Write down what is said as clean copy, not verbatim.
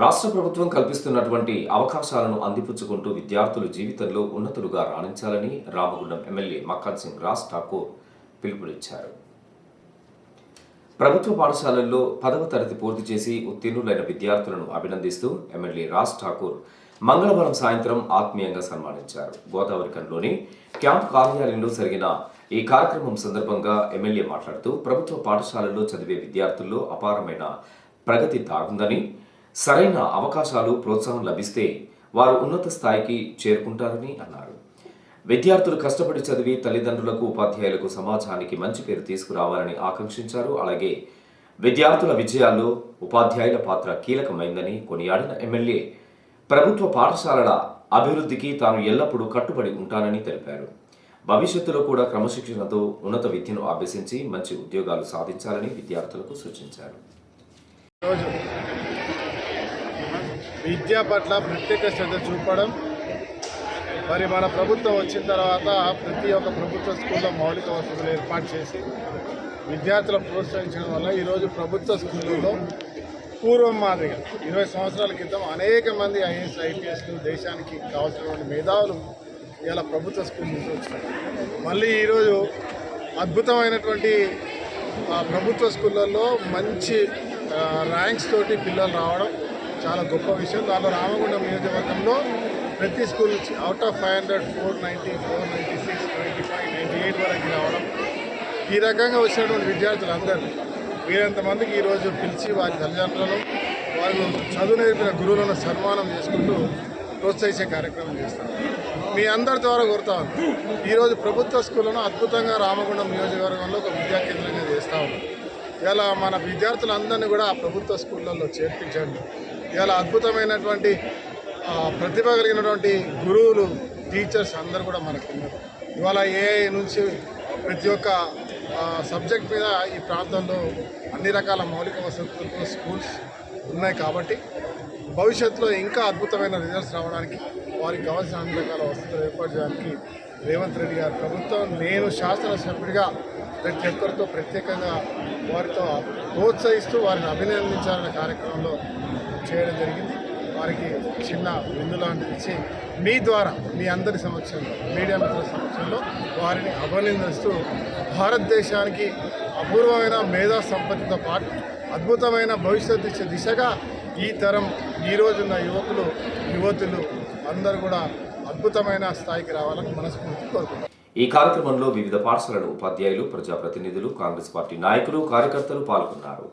రాష్ట్ర ప్రభుత్వం కల్పిస్తున్నటువంటి అవకాశాలను అందిపుచ్చుకుంటూ విద్యార్థులు జీవితంలో ఉన్నతులుగా రాణించాలని రామగుండం ఎమ్మెల్యే మక్కాన్ సింగ్ రాజ్ ఠాకూర్ పిలుపునిచ్చారు. ప్రభుత్వ పాఠశాలల్లో 10వ తరగతి పూర్తి చేసి ఉత్తీర్ణులైన విద్యార్థులను అభినందిస్తూ ఎమ్మెల్యే రాజ్ ఠాకూర్ మంగళవారం సాయంత్రం ఆత్మీయంగా సన్మానించారు. గోదావరిఖండ్లోని క్యాంప్ కార్యాలయంలో జరిగిన ఈ కార్యక్రమం సందర్భంగా ఎమ్మెల్యే మాట్లాడుతూ ప్రభుత్వ పాఠశాలల్లో చదివే విద్యార్థుల్లో అపారమైన ప్రగతి దాగుందని, సరైన అవకాశాలు ప్రోత్సాహం లభిస్తే వారు ఉన్నత స్థాయికి చేరుకుంటారని అన్నారు. విద్యార్థులు కష్టపడి చదివి తల్లిదండ్రులకు, ఉపాధ్యాయులకు, సమాజానికి మంచి పేరు తీసుకురావాలని ఆకాంక్షించారు. అలాగే విద్యార్థుల విజయాల్లో ఉపాధ్యాయుల పాత్ర కీలకమైందని కొనియాడిన ఎమ్మెల్యే ప్రభుత్వ పాఠశాలల అభివృద్ధికి తాను ఎల్లప్పుడూ కట్టుబడి ఉంటానని తెలిపారు. భవిష్యత్తులో కూడా క్రమశిక్షణతో ఉన్నత విద్యను అభ్యసించి మంచి ఉద్యోగాలు సాధించాలని విద్యార్థులకు సూచించారు. విద్య పట్ల ప్రత్యేక శ్రద్ధ చూపడం, మరి మన ప్రభుత్వం వచ్చిన తర్వాత ప్రతి ఒక్క ప్రభుత్వ స్కూల్లో మౌలిక వసతులు ఏర్పాటు చేసి విద్యార్థులను ప్రోత్సహించడం వల్ల ఈరోజు ప్రభుత్వ స్కూళ్ళలో పూర్వం మాదిరిగా 20 సంవత్సరాల క్రితం అనేక మంది ఐఏఎస్, ఐపీఎస్లు దేశానికి కావాల్సినటువంటి మేధావులు ఇలా ప్రభుత్వ స్కూల్ నుంచి వచ్చారు. మళ్ళీ ఈరోజు అద్భుతమైనటువంటి ప్రభుత్వ స్కూళ్ళల్లో మంచి ర్యాంక్స్ తోటి పిల్లలు రావడం చాలా గొప్ప విషయం. దానిలో రామగుండం నియోజకవర్గంలో ప్రతి స్కూల్ నుంచి అవుట్ ఆఫ్ 500 490, 496, 95, 98 వరకు రావడం. ఈ రకంగా వచ్చినటువంటి విద్యార్థులందరూ వీరంతమందికి ఈరోజు పిలిచి వారి తల్లిదండ్రులను, వాళ్ళు చదువు నేర్పిన గురువులను సన్మానం చేసుకుంటూ ప్రోత్సహించే కార్యక్రమం చేస్తారు. మీ అందరి ద్వారా కోరుతాను, ఈరోజు ప్రభుత్వ స్కూళ్ళను అద్భుతంగా రామగుండం నియోజకవర్గంలో ఒక విద్యా కేంద్రంగా చేస్తూ ఉన్నాం. ఇలా మన విద్యార్థులందరినీ కూడా ఆ ప్రభుత్వ స్కూళ్ళల్లో చేర్పించండి. ఇలా అద్భుతమైనటువంటి ప్రతిభ కలిగినటువంటి గురువులు, టీచర్స్ అందరూ కూడా మనకు ఉన్నారు. ఇవాళ ఏఐ నుంచి ప్రతి ఒక్క సబ్జెక్ట్ మీద ఈ ప్రాంతంలో అన్ని రకాల మౌలిక వసతులతో స్కూల్స్ ఉన్నాయి. కాబట్టి భవిష్యత్తులో ఇంకా అద్భుతమైన రిజల్ట్స్ రావడానికి, వారికి కావాల్సిన అన్ని రకాల వసతులు ఏర్పాటు చేయడానికి రేవంత్ రెడ్డి గారి ప్రభుత్వం, నేను శాసనసభ్యుడిగా ప్రతి ఒక్కరితో ప్రత్యేకంగా వారితో ప్రోత్సహిస్తూ వారిని అభినందించాలనే కార్యక్రమంలో చేయడం జరిగింది. వారికి చిన్న విందు లాంటిది ఇచ్చి మీ ద్వారా మీ అందరి సమక్షంలో, మీడియా మిత్రుల సమక్షంలో వారిని అభినందిస్తూ భారతదేశానికి అపూర్వమైన మేధా సంపత్తితో పాటు అద్భుతమైన భవిష్యత్తు ఇచ్చే దిశగా ఈ తరం, ఈరోజున్న యువతులు అందరూ కూడా అద్భుతమైన స్థాయికి రావాలని మనస్ఫూర్తి కోరుకుంటున్నాను. ఈ కార్యక్రమంలో వివిధ పాఠశాలల ఉపాధ్యాయులు, ప్రజాప్రతినిధులు, కాంగ్రెస్ పార్టీ నాయకులు, కార్యకర్తలు పాల్గొన్నారు.